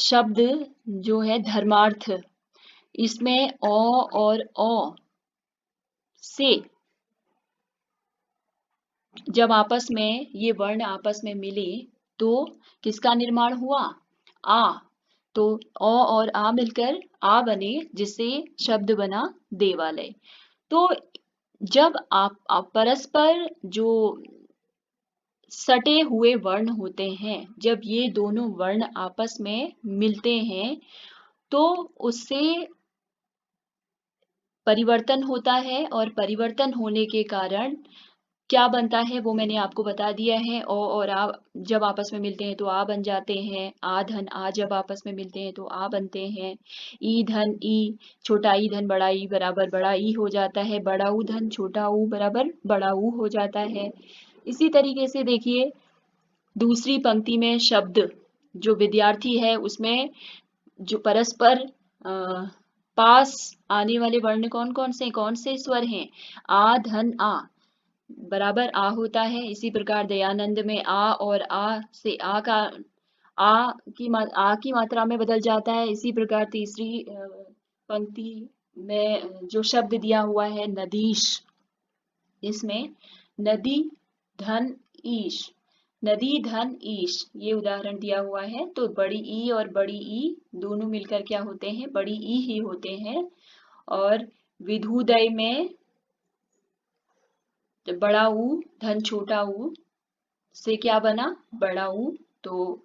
शब्द जो है धर्मार्थ, इसमें औ और औ से जब आपस में ये वर्ण आपस में मिले तो किसका निर्माण हुआ? आ। तो औ और आ मिलकर आ बने, जिससे शब्द बना देवालय। तो जब आप परस्पर जो सटे हुए वर्ण होते हैं, जब ये दोनों वर्ण आपस में मिलते हैं तो उससे परिवर्तन होता है, और परिवर्तन होने के कारण क्या बनता है वो मैंने आपको बता दिया है। ओ और आ जब आपस में मिलते हैं तो आ बन जाते हैं। आ धन आ जब आपस में मिलते हैं तो आ बनते हैं। ई धन ई, छोटा ई धन बड़ा ई बराबर बड़ा ई हो जाता है। बड़ा ऊ धन छोटा ऊ बराबर बड़ा ऊ हो जाता है। इसी तरीके से देखिए दूसरी पंक्ति में शब्द जो विद्यार्थी है उसमें जो परस्पर पास आने वाले वर्ण कौन से स्वर हैं? आ धन आ बराबर आ होता है। इसी प्रकार दयानंद में आ और आ से आ की मात्रा में बदल जाता है। इसी प्रकार तीसरी पंक्ति में जो शब्द दिया हुआ है नदीश, इसमें नदी धन ईश, नदी धन ईश ये उदाहरण दिया हुआ है। तो बड़ी ई और बड़ी ई दोनों मिलकर क्या होते हैं? बड़ी ई ही होते हैं। और विधुदय में बड़ा ऊ धन छोटा ऊ से क्या बना? बड़ा ऊ। तो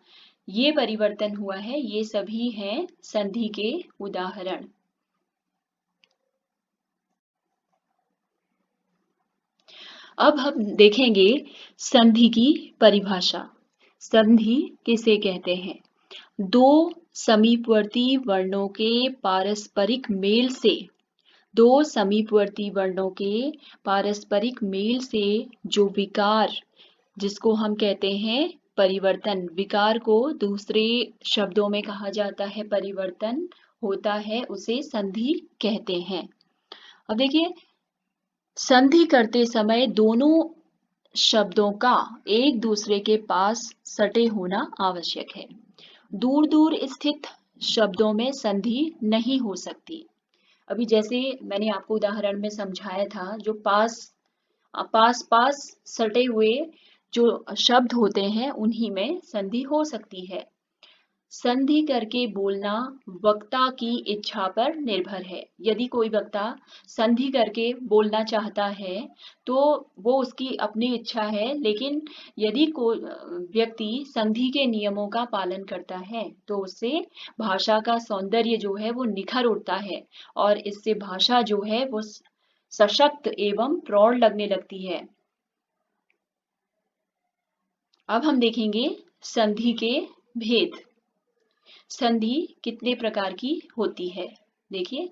ये परिवर्तन हुआ है। ये सभी हैं संधि के उदाहरण। अब हम देखेंगे संधि की परिभाषा। संधि किसे कहते हैं? दो समीपवर्ती वर्णों के पारस्परिक मेल से, दो समीपवर्ती वर्णों के पारस्परिक मेल से जो विकार, जिसको हम कहते हैं परिवर्तन, विकार को दूसरे शब्दों में कहा जाता है परिवर्तन होता है, उसे संधि कहते हैं। अब देखिए संधि करते समय दोनों शब्दों का एक दूसरे के पास सटे होना आवश्यक है। दूर दूर स्थित शब्दों में संधि नहीं हो सकती। अभी जैसे मैंने आपको उदाहरण में समझाया था, जो पास पास सटे हुए जो शब्द होते हैं उन्हीं में संधि हो सकती है। संधि करके बोलना वक्ता की इच्छा पर निर्भर है। यदि कोई वक्ता संधि करके बोलना चाहता है तो वो उसकी अपनी इच्छा है, लेकिन यदि कोई व्यक्ति संधि के नियमों का पालन करता है तो उससे भाषा का सौंदर्य जो है वो निखर उठता है, और इससे भाषा जो है वो सशक्त एवं प्रौढ़ लगने लगती है। अब हम देखेंगे संधि के भेद। संधि कितने प्रकार की होती है? देखिए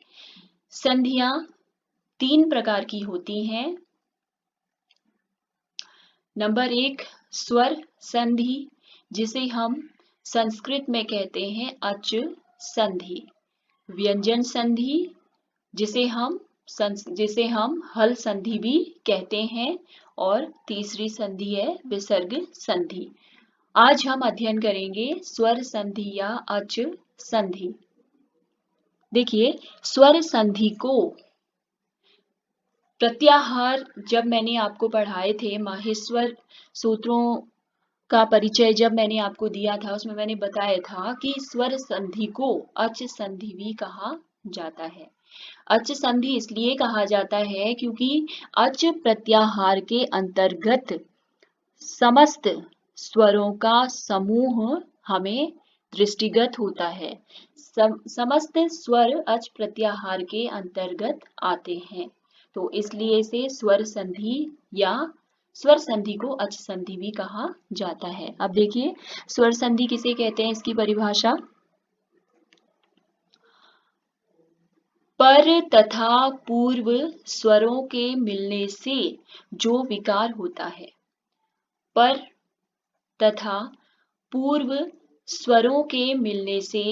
संधियां 3 प्रकार की होती हैं। नंबर 1 स्वर संधि, जिसे हम संस्कृत में कहते हैं अच संधि। व्यंजन संधि, जिसे हम हल संधि भी कहते हैं। और तीसरी संधि है विसर्ग संधि। आज हम अध्ययन करेंगे स्वर संधि या अच संधि। देखिए स्वर संधि को प्रत्याहार, जब मैंने आपको पढ़ाए थे माहेश्वर सूत्रों का परिचय जब मैंने आपको दिया था, उसमें मैंने बताया था कि स्वर संधि को अच संधि भी कहा जाता है। अच संधि इसलिए कहा जाता है क्योंकि अच प्रत्याहार के अंतर्गत समस्त स्वरों का समूह हमें दृष्टिगत होता है। समस्त स्वर अच प्रत्याहार के अंतर्गत आते हैं, तो इसलिए इसे स्वर संधि या स्वर संधि को अच संधि भी कहा जाता है। अब देखिए स्वर संधि किसे कहते हैं, इसकी परिभाषा। पर तथा पूर्व स्वरों के मिलने से जो विकार होता है। पर तथा पूर्व स्वरों के मिलने से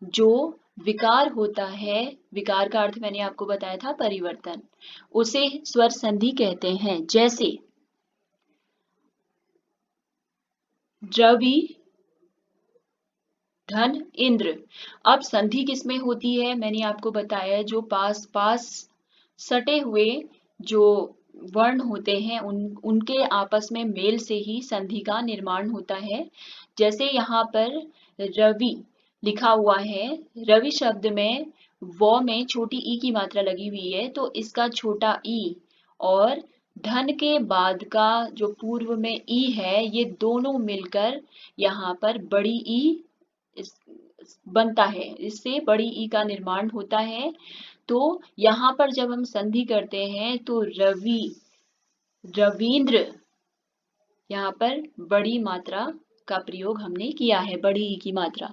जो विकार होता है, विकार का अर्थ मैंने आपको बताया था परिवर्तन, उसे स्वर संधि कहते हैं। जैसे द्रवि धन इंद्र। अब संधि किसमें होती है? मैंने आपको बताया जो पास पास सटे हुए जो वर्ण होते हैं उनके आपस में मेल से ही संधि का निर्माण होता है। जैसे यहाँ पर रवि लिखा हुआ है, रवि शब्द में व में छोटी ई की मात्रा लगी हुई है, तो इसका छोटा ई और धन के बाद का जो पूर्व में ई है, ये दोनों मिलकर यहाँ पर बड़ी ई बनता है। इससे बड़ी ई का निर्माण होता है। तो यहाँ पर जब हम संधि करते हैं तो रवींद्र, यहाँ पर बड़ी मात्रा का प्रयोग हमने किया है, बड़ी ई की मात्रा।